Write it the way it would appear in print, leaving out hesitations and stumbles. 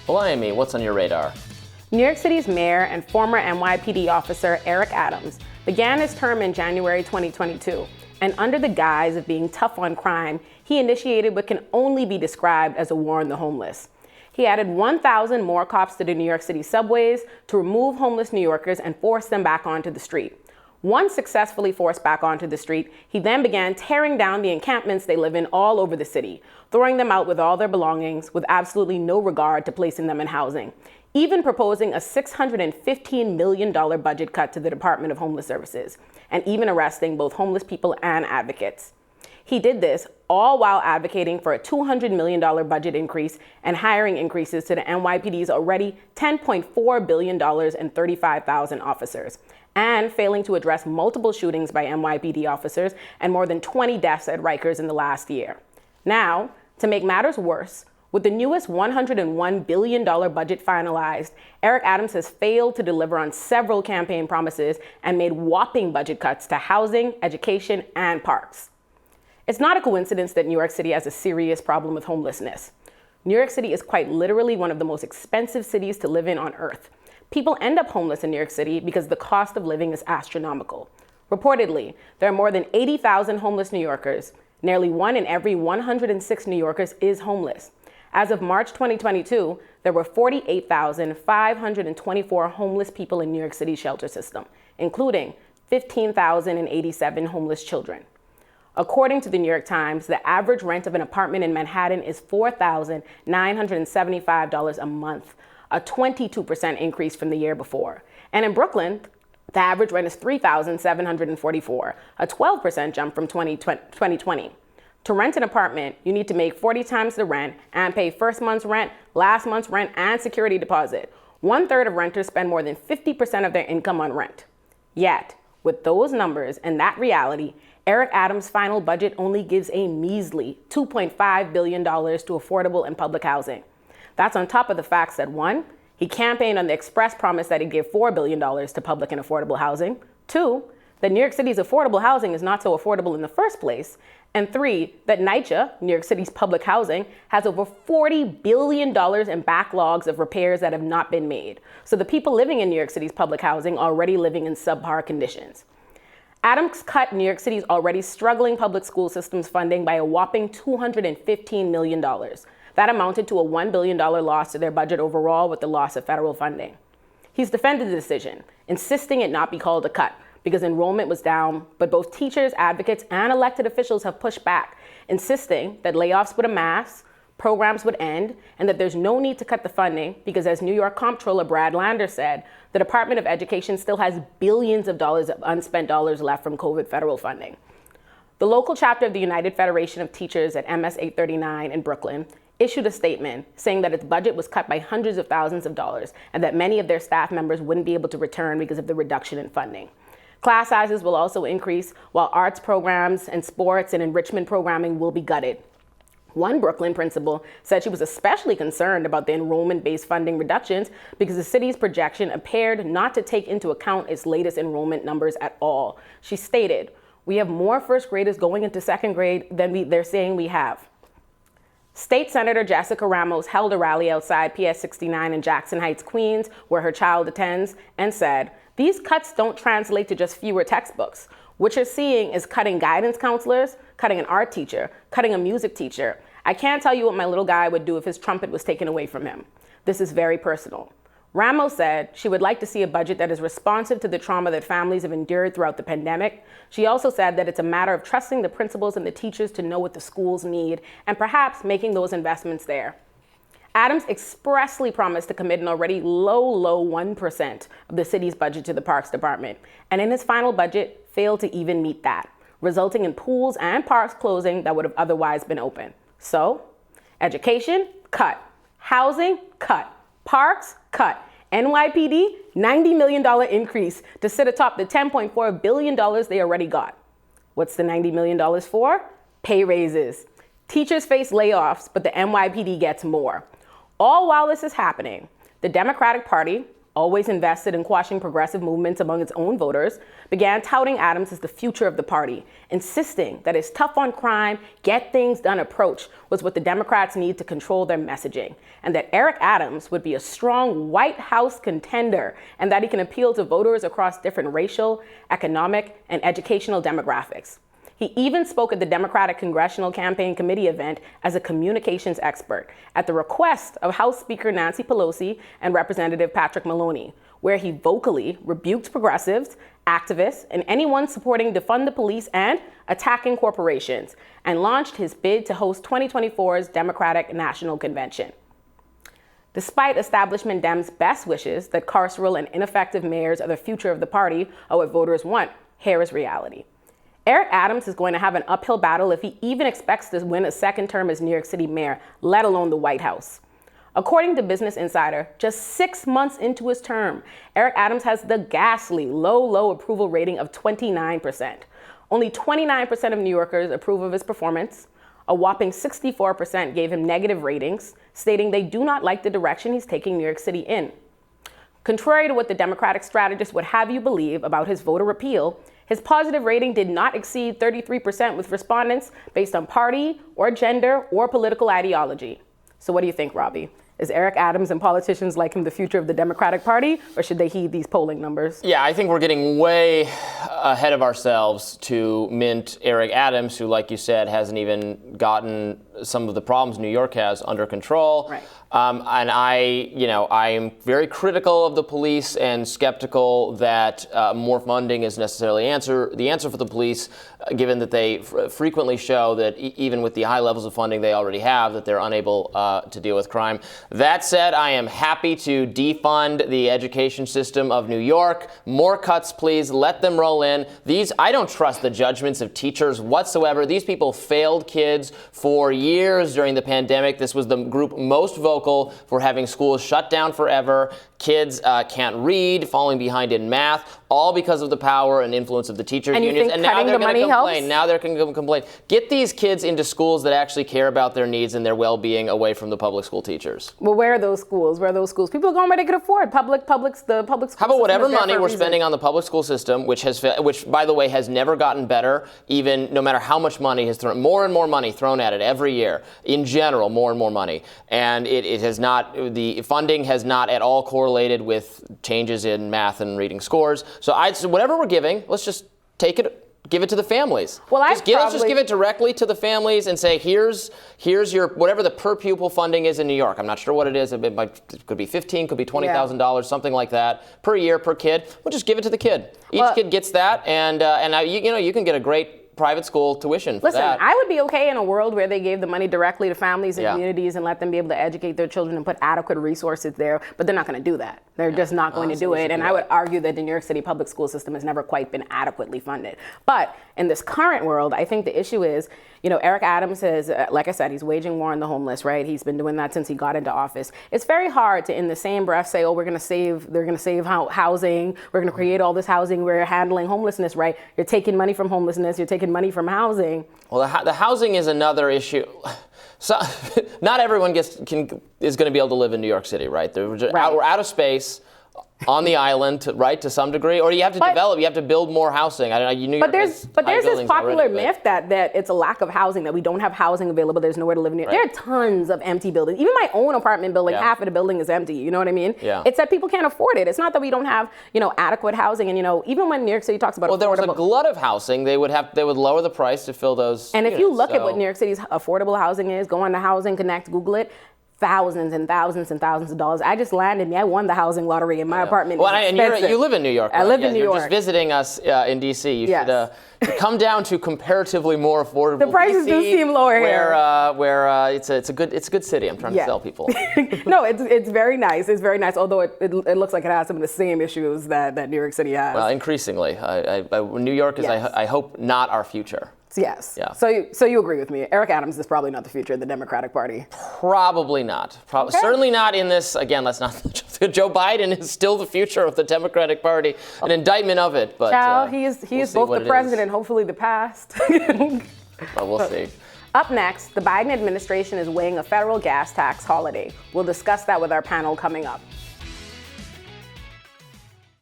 Olayemi, what's on your radar? New York City's mayor and former NYPD officer Eric Adams began his term in January 2022, and under the guise of being tough on crime, he initiated what can only be described as a war on the homeless. He added 1,000 more cops to the New York City subways to remove homeless New Yorkers and force them back onto the street. Once successfully forced back onto the street, he then began tearing down the encampments they live in all over the city, throwing them out with all their belongings with absolutely no regard to placing them in housing, even proposing a $615 million budget cut to the Department of Homeless Services, and even arresting both homeless people and advocates. He did this all while advocating for a $200 million budget increase and hiring increases to the NYPD's already $10.4 billion and 35,000 officers, and failing to address multiple shootings by NYPD officers and more than 20 deaths at Rikers in the last year. Now, to make matters worse, with the newest $101 billion budget finalized, Eric Adams has failed to deliver on several campaign promises and made whopping budget cuts to housing, education, and parks. It's not a coincidence that New York City has a serious problem with homelessness. New York City is quite literally one of the most expensive cities to live in on earth. People end up homeless in New York City because the cost of living is astronomical. Reportedly, there are more than 80,000 homeless New Yorkers. Nearly 1 in every 106 New Yorkers is homeless. As of March 2022, there were 48,524 homeless people in New York City's shelter system, including 15,087 homeless children. According to the New York Times, the average rent of an apartment in Manhattan is $4,975 a month, a 22% increase from the year before. And in Brooklyn, the average rent is $3,744, a 12% jump from 2020. To rent an apartment, you need to make 40 times the rent and pay first month's rent, last month's rent, and security deposit. 1/3 of renters spend more than 50% of their income on rent. Yet, with those numbers and that reality, Eric Adams' final budget only gives a measly $2.5 billion to affordable and public housing. That's on top of the facts that 1, he campaigned on the express promise that he'd give $4 billion to public and affordable housing. 2, that New York City's affordable housing is not so affordable in the first place. And 3, that NYCHA, New York City's public housing, has over $40 billion in backlogs of repairs that have not been made. So the people living in New York City's public housing are already living in subpar conditions. Adams cut New York City's already struggling public school system's funding by a whopping $215 million. That amounted to a $1 billion loss to their budget overall with the loss of federal funding. He's defended the decision, insisting it not be called a cut, because enrollment was down, but both teachers, advocates, and elected officials have pushed back, insisting that layoffs would amass, programs would end, and that there's no need to cut the funding because, as New York Comptroller Brad Lander said, the Department of Education still has billions of dollars of unspent dollars left from COVID federal funding. The local chapter of the United Federation of Teachers at MS 839 in Brooklyn issued a statement saying that its budget was cut by hundreds of thousands of dollars and that many of their staff members wouldn't be able to return because of the reduction in funding. Class sizes will also increase, while arts programs and sports and enrichment programming will be gutted. One Brooklyn principal said she was especially concerned about the enrollment-based funding reductions because the city's projection appeared not to take into account its latest enrollment numbers at all. She stated, "We have more first graders going into second grade than they're saying we have." State Senator Jessica Ramos held a rally outside PS 69 in Jackson Heights, Queens, where her child attends, and said, "These cuts don't translate to just fewer textbooks. What you're seeing is cutting guidance counselors, cutting an art teacher, cutting a music teacher. I can't tell you what my little guy would do if his trumpet was taken away from him. This is very personal." Ramos said she would like to see a budget that is responsive to the trauma that families have endured throughout the pandemic. She also said that it's a matter of trusting the principals and the teachers to know what the schools need and perhaps making those investments there. Adams expressly promised to commit an already low 1% of the city's budget to the Parks Department, and in his final budget failed to even meet that, resulting in pools and parks closing that would have otherwise been open. So, education, cut. Housing, cut. Parks, cut. NYPD, $90 million increase to sit atop the $10.4 billion they already got. What's the $90 million for? Pay raises. Teachers face layoffs, but the NYPD gets more. All while this is happening, the Democratic Party, always invested in quashing progressive movements among its own voters, began touting Adams as the future of the party, insisting that his tough on crime, get things done approach was what the Democrats need to control their messaging, and that Eric Adams would be a strong White House contender, and that he can appeal to voters across different racial, economic, and educational demographics. He even spoke at the Democratic Congressional Campaign Committee event as a communications expert at the request of House Speaker Nancy Pelosi and Representative Patrick Maloney, where he vocally rebuked progressives, activists, and anyone supporting defund the police and attacking corporations, and launched his bid to host 2024's Democratic National Convention. Despite establishment Dems' best wishes that carceral and ineffective mayors are the future of the party or what voters want, here is reality. Eric Adams is going to have an uphill battle if he even expects to win a second term as New York City mayor, let alone the White House. According to Business Insider, just 6 months into his term, Eric Adams has the ghastly low approval rating of 29%. Only 29% of New Yorkers approve of his performance. A whopping 64% gave him negative ratings, stating they do not like the direction he's taking New York City in. Contrary to what the Democratic strategists would have you believe about his voter appeal, his positive rating did not exceed 33% with respondents based on party or gender or political ideology. So what do you think, Robbie? Is Eric Adams and politicians like him the future of the Democratic Party, or should they heed these polling numbers? Yeah, I think we're getting way ahead of ourselves to mint Eric Adams, who, like you said, hasn't even gotten some of the problems New York has under control. Right. And I'm very critical of the police and skeptical that more funding is necessarily the answer for the police, given that they frequently show that even with the high levels of funding they already have, that they're unable to deal with crime. That said, I am happy to defund the education system of New York. More cuts, please. Let them roll in. I don't trust the judgments of teachers whatsoever. These people failed kids for years during the pandemic. This was the group most vocal for having schools shut down forever. Kids can't read, falling behind in math, all because of the power and influence of the teachers and unions. And now they're going to complain. Now they're going to complain. Get these kids into schools that actually care about their needs and their well-being away from the public school teachers. Well, where are those schools? Where are those schools? People are going where they can afford. The public school How about whatever system money we're spending on the public school system, which by the way has never gotten better, even no matter how much money has thrown, more and more money thrown at it every year. In general, more and more money, and it has not. The funding has not at all correlated with changes in math and reading scores. So whatever we're giving, let's just take it. Give it to the families. Well, let's just give it directly to the families and say, here's your whatever the per pupil funding is in New York. I'm not sure what it is. It could be $15,000, could be $20,000, something like that per year per kid. We'll just give it to the kid. Each kid gets that, and you can get a great private school tuition for that. Listen, I would be okay in a world where they gave the money directly to families and communities and let them be able to educate their children and put adequate resources there, but they're not going to do that. They're just not going to do it. And I would argue that the New York City public school system has never quite been adequately funded. But in this current world, I think the issue is, Eric Adams is, like I said, he's waging war on the homeless, right? He's been doing that since he got into office. It's very hard to, in the same breath, say, they're going to save housing, we're going to create all this housing, we're handling homelessness, right? You're taking money from homelessness, you're taking money from housing. Well, the housing is another issue. So, not everyone is going to be able to live in New York City, right? We're out of space on the island, to some degree, or you have to build more housing. I don't know. But there's this popular myth that it's a lack of housing, that we don't have housing available. There's nowhere to live in New York. There are tons of empty buildings. Even my own apartment building, half of the building is empty. You know what I mean? Yeah. It's that people can't afford it. It's not that we don't have adequate housing. And even when New York City talks about there was a glut of housing, they would lower the price to fill those. And if you look at what New York City's affordable housing is, go on to Housing Connect, Google it. Thousands and thousands and thousands of dollars. I just landed. I won the housing lottery in my apartment. Well, and you live in New York. Right? I live in New York. You're just visiting us in D.C. You should come down to comparatively more affordable. The prices do seem lower here. Where it's a good city. I'm trying to sell people. No, it's very nice. It's very nice. Although it looks like it has some of the same issues that New York City has. Well, increasingly, New York is, I hope, not our future. Yes. Yeah. So you agree with me? Eric Adams is probably not the future of the Democratic Party. Probably not. Certainly not in this. Again, let's not. Joe Biden is still the future of the Democratic Party, an indictment of it. But he is both the president, hopefully the past. Well, we'll see. Up next, the Biden administration is weighing a federal gas tax holiday. We'll discuss that with our panel coming up.